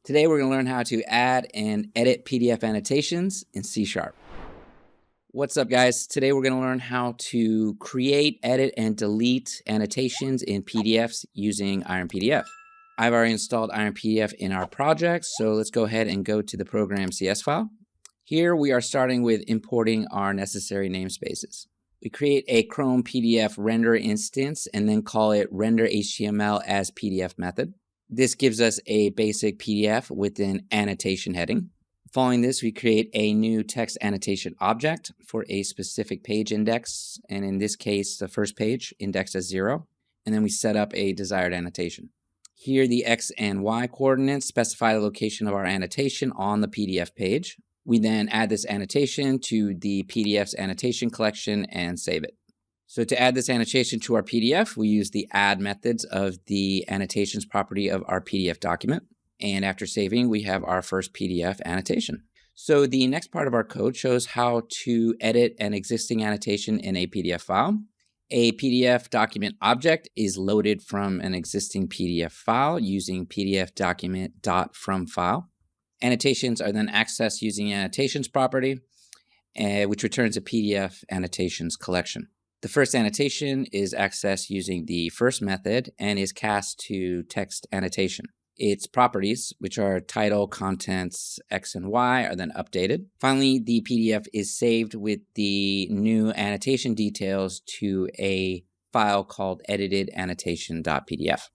Today we're going to learn how to add and edit PDF annotations in C#. What's up, guys? Today we're going to learn how to create, edit, and delete annotations in PDFs using IronPDF. I've already installed IronPDF in our project, so let's go ahead and go to the program CS file. Here we are starting with importing our necessary namespaces. We create a Chrome PDF render instance and then call it render HTML as PDF method. This gives us a basic PDF with an annotation heading. Following this, we create a new text annotation object for a specific page index, and in this case, the first page indexed as 0, and then we set up a desired annotation. Here, the X and Y coordinates specify the location of our annotation on the PDF page. We then add this annotation to the PDF's annotation collection and save it. So to add this annotation to our PDF, we use the add methods of the annotations property of our PDF document. And after saving, we have our first PDF annotation. So the next part of our code shows how to edit an existing annotation in a PDF file. A PDF document object is loaded from an existing PDF file using PDF document.fromFile. Annotations are then accessed using the annotations property, which returns a PDF annotations collection. The first annotation is accessed using the first method and is cast to text annotation. Its properties, which are title, contents, X and Y, are then updated. Finally, the PDF is saved with the new annotation details to a file called editedAnnotation.pdf.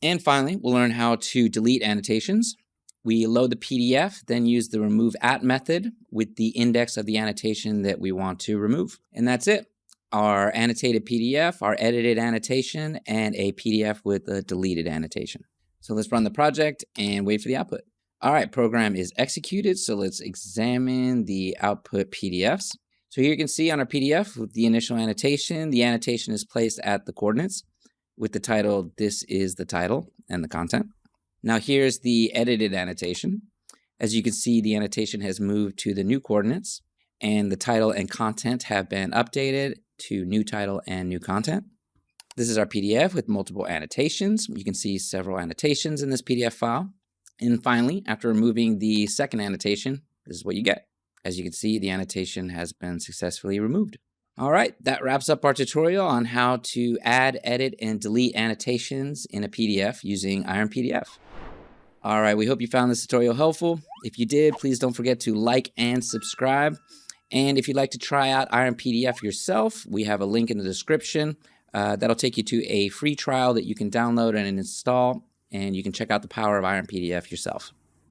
And finally, we'll learn how to delete annotations. We load the PDF, then use the remove@at method with the index of the annotation that we want to remove. And that's it. Our annotated PDF, our edited annotation, and a PDF with a deleted annotation. So let's run the project and wait for the output. All right, program is executed. So let's examine the output PDFs. So here you can see on our PDF with the initial annotation, the annotation is placed at the coordinates with the title, "This is the title," and the content. Now here's the edited annotation. As you can see, the annotation has moved to the new coordinates and the title and content have been updated to new title and new content. This is our PDF with multiple annotations. You can see several annotations in this PDF file. And finally, after removing the second annotation, this is what you get. As you can see, the annotation has been successfully removed. All right, that wraps up our tutorial on how to add, edit, and delete annotations in a PDF using IronPDF. All right, we hope you found this tutorial helpful. If you did, please don't forget to like and subscribe. And if you'd like to try out IronPDF yourself, we have a link in the description that'll take you to a free trial that you can download and install, and you can check out the power of IronPDF yourself.